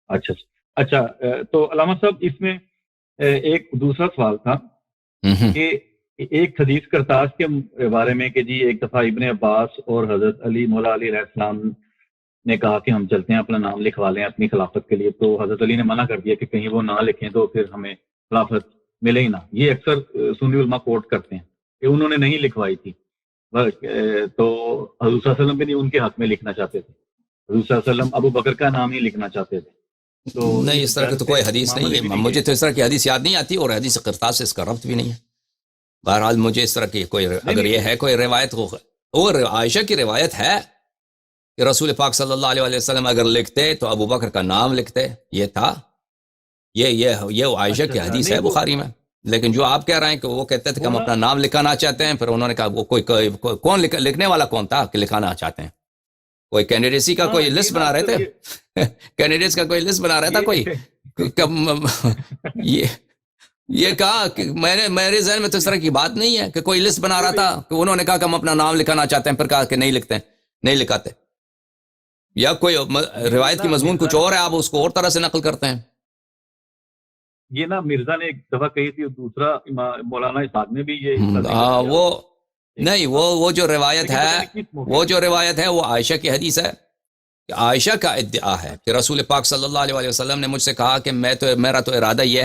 اچھا اچھا تو علامہ صاحب اس میں ایک دوسرا سوال تھا کہ ایک حدیث کرتاس کے بارے میں کہ جی ایک دفعہ ابن عباس اور حضرت علی مولا علی علیہ السلام نے کہا کہ ہم چلتے ہیں اپنا نام لکھوا لیں اپنی خلافت کے لیے، تو حضرت علی نے منع کر دیا کہ کہیں وہ نہ لکھیں تو پھر ہمیں خلافت ملے ہی نہ. یہ اکثر سنی علماء کوٹ کرتے ہیں کہ انہوں نے نہیں لکھوائی تھی، تو حضور صلی اللہ علیہ وسلم بھی نہیں ان کے حق میں لکھنا چاہتے تھے، حضور صلی اللہ علیہ وسلم ابو بکر کا نام ہی لکھنا چاہتے تھے. تو نہیں، اس طرح کی تو کوئی حدیث نہیں ہے، مجھے تو اس طرح کی حدیث یاد نہیں آتی، اور حدیث قرطاس سے اس کا ربط بھی نہیں ہے. بہرحال مجھے اس طرح کی کوئی اگر یہ ہے کوئی روایت ہو، اور عائشہ کی روایت ہے کہ رسول پاک صلی اللہ علیہ وسلم اگر لکھتے تو ابو بکر کا نام لکھتے، یہ تھا، یہ عائشہ کی حدیث ہے بخاری میں. لیکن جو آپ کہہ رہے ہیں کہ وہ کہتے تھے کہ ہم اپنا نام لکھانا چاہتے ہیں، پھر انہوں نے کہا وہ کون لکھنے والا کون تھا کہ لکھانا چاہتے ہیں؟ کوئی کینڈیڈیسی کا کوئی لسٹ بنا رہے تھے، کینڈیڈیٹس کا کوئی لسٹ بنا رہا تھا کوئی. یہ کہا کہ میرے ذہن میں تو اس طرح کی بات نہیں ہے کہ کوئی لسٹ بنا رہا تھا کہ انہوں نے کہا کہ ہم اپنا نام لکھانا چاہتے ہیں، پھر کہا کہ نہیں لکھتے ہیں، نہیں لکھاتے. یا کوئی روایت کی مضمون کچھ اور ہے، آپ اس کو اور طرح سے نقل کرتے ہیں. یہ نا مرزا نے ایک دفعہ کہی تھی، دوسرا مولانا اسحاق نے بھی یہ وہ نہیں، وہ جو روایت ہے وہ عائشہ کی حدیث ہے. عائشہ کا ادعا ہے کہ رسول پاک صلی اللہ علیہ وسلم نے مجھ سے کہا کہ میرا تو ارادہ یہ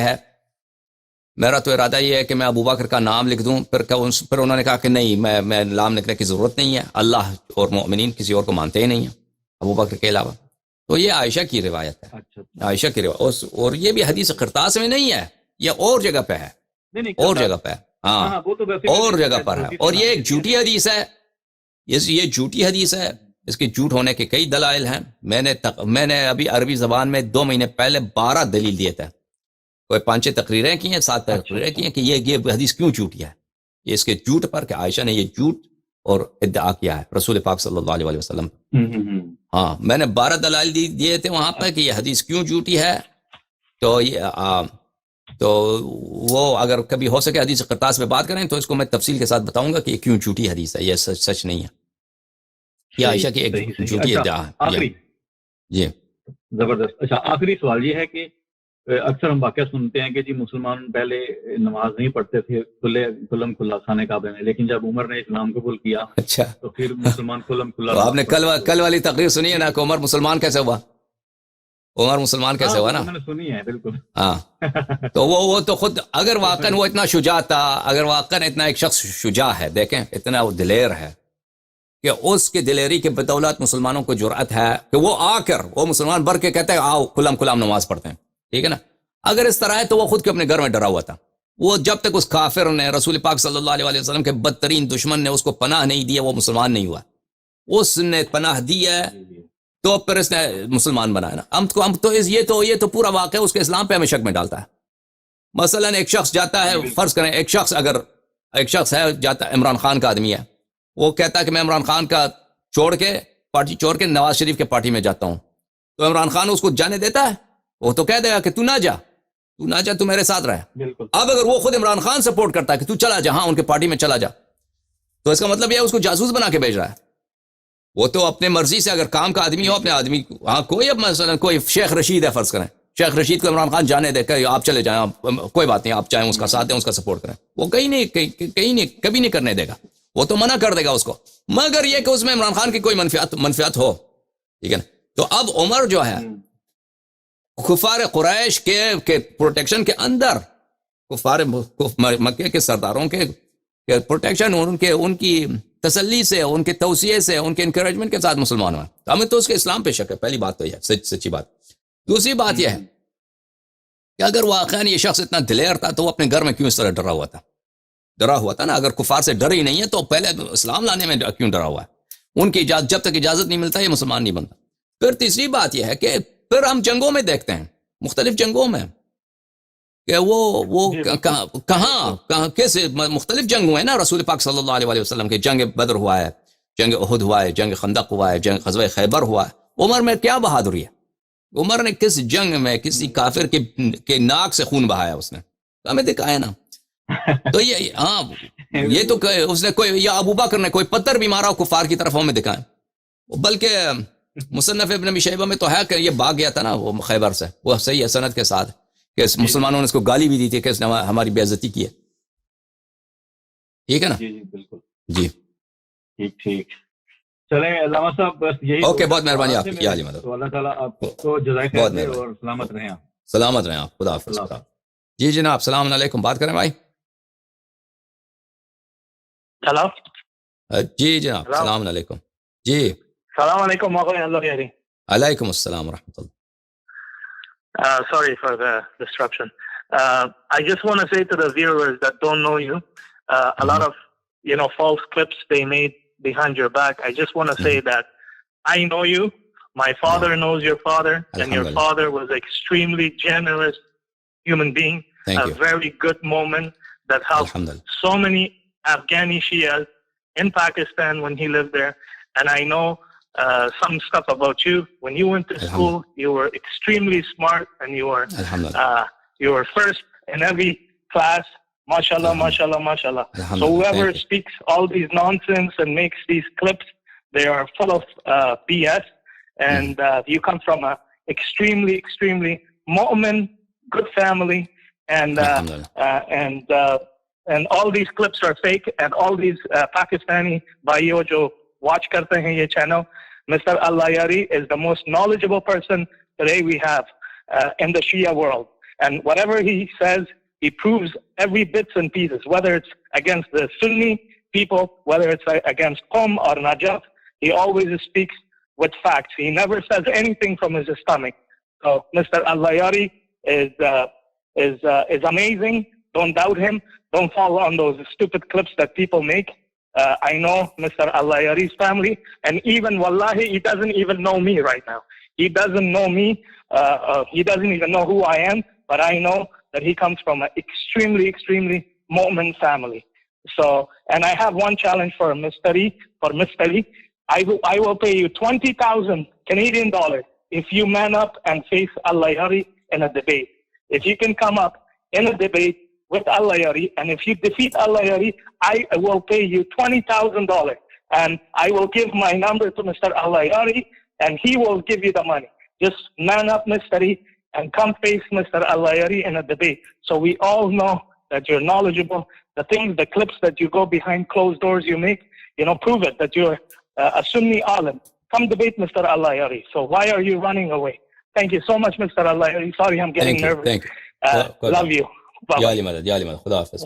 ہے کہ میں ابو بکر کا نام لکھ دوں. پھر انہوں نے کہا کہ نہیں، میں نام لکھنے کی ضرورت نہیں ہے، اللہ اور مومنین کسی اور کو مانتے ہی نہیں ہیں ابو بکر کے علاوہ. تو یہ عائشہ کی روایت ہے، عائشہ کی روایت، اور یہ بھی حدیث قرطاس میں نہیں ہے، یہ اور جگہ پہ ہے، اور جگہ پہ ہے، ہاں اور جگہ پر ہے. اور یہ ایک جھوٹی حدیث ہے، یہ جھوٹی حدیث ہے. اس کے جھوٹ ہونے کے کئی دلائل ہیں. میں نے ابھی عربی زبان میں 2 مہینے پہلے 12 دلیل دیے تھے، کوئی 5 تقریریں کی ہیں، 7 تقریریں کی ہیں کہ یہ حدیث کیوں جھوٹی ہے. یہ اس کے جھوٹ پر کہ عائشہ نے یہ جھوٹ اور ادعا کیا ہے رسول پاک صلی اللہ علیہ وسلم. ہاں، میں نے 12 دلائل دیے تھے وہاں پہ کہ یہ حدیث کیوں جھوٹی ہے. تو وہ اگر کبھی ہو سکے حدیث قرطاس میں بات کریں تو اس کو میں تفصیل کے ساتھ بتاؤں گا کہ یہ کیوں جھوٹی حدیث ہے، یہ سچ نہیں ہے، یہ عائشہ کی ایک جھوٹی ادعا ہے. جی زبردست. اچھا، آخری سوال یہ ہے کہ اکثر ہم واقعہ سنتے ہیں کہ جی مسلمان پہلے نماز نہیں پڑھتے تھے کھلم کھلا خانہ کعبے میں، لیکن جب عمر نے اسلام قبول کیا اچھا تو پھر مسلمان کھلم کھلا. آپ نے کل والی تقریر سنی ہے نا کہ عمر مسلمان کیسے ہوا؟ عمر مسلمان کیسے ہوا نا؟ میں نے سنی ہے بالکل. ہاں، تو وہ تو خود اگر واقعا وہ اتنا شجاع تھا، اگر واقعا اتنا ایک شخص شجاع ہے، دیکھیں اتنا وہ دلیر ہے کہ اس کی دلیری کے بدولت مسلمانوں کو جرأت ہے کہ وہ آ کر وہ مسلمان بھر کے کہتے ہیں آؤ کھلم نماز پڑھتے ہیں. ٹھیک ہے نا؟ اگر اس طرح ہے تو وہ خود کے اپنے گھر میں ڈرا ہوا تھا. وہ جب تک اس کافر نے رسول پاک صلی اللہ علیہ وسلم کے بدترین دشمن نے اس کو پناہ نہیں دیا، وہ مسلمان نہیں ہوا. اس نے پناہ دی ہے تو پھر اس نے مسلمان بنایا نا. ہم تو یہ تو پورا واقعہ اس کے اسلام پہ ہمیں شک میں ڈالتا ہے. مثلا ایک شخص جاتا ہے، فرض کریں ایک شخص ہے جاتا ہے، عمران خان کا آدمی ہے، وہ کہتا ہے کہ میں عمران خان کا پارٹی چھوڑ کے نواز شریف کے پارٹی میں جاتا ہوں. تو عمران خان اس کو جانے دیتا ہے؟ وہ تو کہہ دے گا کہ تو نہ جا، تو میرے ساتھ رہ. اب اگر وہ خود عمران خان سپورٹ کرتا ہے کہ تو چلا جا، ہاں ان کے پارٹی میں چلا جا، تو اس کا مطلب یہ اس کو جاسوس بنا کے بھیج رہا ہے. وہ تو اپنے مرضی سے اگر کام کا آدمی ہو، اپنے آدمی، ہاں کوئی اب مثلا کوئی شیخ رشید ہے فرض کریں، شیخ رشید کو عمران خان جانے دے کہ آپ چلے جائیں، کوئی بات نہیں، آپ چاہیں اس کا ساتھ دیں، اس کا سپورٹ کریں، وہ کہیں نہیں کبھی نہیں کرنے دے گا. وہ تو منع کر دے گا اس کو، مگر یہ کہ اس میں عمران خان کی کوئی منفعت ہو. ٹھیک ہے نا؟ تو اب عمر جو ہے کفار قریش کے پروٹیکشن کے اندر، کفار مکے کے سرداروں کے پروٹیکشن، ان کی تسلی سے، ان کے توصیے سے، ان کے انکریجمنٹ کے ساتھ مسلمان ہوا. ہمیں تو اس کے اسلام پہ شک ہے. پہلی بات تو یہ ہے، سچی بات. دوسری بات یہ ہے کہ اگر واقعا یہ شخص اتنا دلیر تھا تو وہ اپنے گھر میں کیوں اس طرح ڈرا ہوا تھا نا؟ اگر کفار سے ڈر ہی نہیں ہے تو پہلے اسلام لانے میں کیوں ڈرا ہوا ہے؟ ان کی جب تک اجازت نہیں ملتا یہ مسلمان نہیں بنتا. پھر تیسری بات یہ ہے کہ پھر ہم جنگوں میں دیکھتے ہیں، مختلف جنگوں میں کہ وہ کہاں کیسے مختلف جنگ ہوئے نا رسول پاک صلی اللہ علیہ وسلم کے. جنگ بدر ہوا ہے، جنگ احد ہوا ہے، جنگ خندق ہوا ہے، جنگ غزوہ خیبر ہوا ہے. عمر میں کیا بہادری ہے؟ عمر نے کس جنگ میں کسی کافر کے ناک سے خون بہایا اس نے؟ ہمیں دکھایا نا. تو یہ تو اس نے کوئی، یا ابو بکر نے کوئی پتھر بھی مارا کفار کی طرف، ہمیں دکھائیں. بلکہ مصنف ابن ابی شیبہ میں تو ہے کہ یہ بھاگ گیا تھا نا وہ خیبر سے، وہ صحیح ہے سند کے ساتھ، کہ مسلمانوں نے اس کو گالی بھی دی تھی کہ اس نے ہماری بے عزتی کی ہے. ٹھیک ہے نا؟ جی جی بالکل جی ٹھیک. چلیں علامہ صاحب بس یہی. اوکے، بہت مہربانی آپ کی، علی مدد. تو اللہ تعالیٰ آپ کو جزائے خیر دے اور سلامت رہیں آپ. سلامت رہیں آپ، خدا حافظ. جی جناب، السلام علیکم، بات کریں بھائی. ہلو جی جناب، السلام علیکم. جی السلام علیکم اللہ. علیکم السلام ورحمۃ اللہ. Sorry for the disruption. I just want to say to the viewers that don't know you, a lot of false clips they made behind your back. I just want to say that I know you. My father knows your father, and your father was an extremely generous human being. A very good moment that helped so many Afghani Shias in Pakistan when he lived there. And I know some stuff about you. When you went to school, you were extremely smart, and you were first in every class. MashaAllah, MashaAllah, MashaAllah. So whoever speaks all these nonsense and makes these clips, they are full of BS. And you come from a extremely, extremely mu'min, good family, and all these clips are fake, and all these Pakistani bhaiyo jo watch karte hain ye channel, Mr. Al-Layari is the most knowledgeable person today we have in the Shia world. And whatever he says, he proves every bits and pieces, whether it's against the Sunni people, whether it's against Qom or Najaf. He always speaks with facts. He never says anything from his stomach. So Mr. Al-Layari is amazing. Don't doubt him. Don't fall on those stupid clips that people make. I know Mr. Al-Layari's family, and even wallahi, he doesn't even know me right now. He doesn't know me. He doesn't even know who I am, but I know that he comes from an extremely, extremely mu'min family. So, and I have one challenge for Mr. E. I will pay you 20,000 Canadian dollars if you man up and face Al-Layari in a debate. If you can come up in a debate with Al-Layari, and if you defeat Al-Layari, I will pay you $20,000, and I will give my number to Mr. Al-Layari, and he will give you the money. Just man up, Mr. E, and come face Mr. Al-Layari in a debate. So we all know that you're knowledgeable. The things, the clips that you go behind closed doors you make, prove it, that you're a Sunni alim. Come debate Mr. Al-Layari. So why are you running away? Thank you so much, Mr. Al-Layari. Sorry, I'm getting nervous. Thank you. Love you. یا علی مدد، یا علی مدد. خدا حافظ.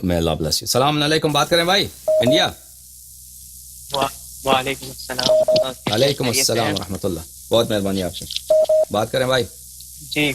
میں اللہ bills you. السلام علیکم، بات کریں بھائی انڈیا. وعلیکم السلام. علیکم السلام ورحمۃ اللہ. بہت مہربانی آپ سے. بات کریں بھائی. جی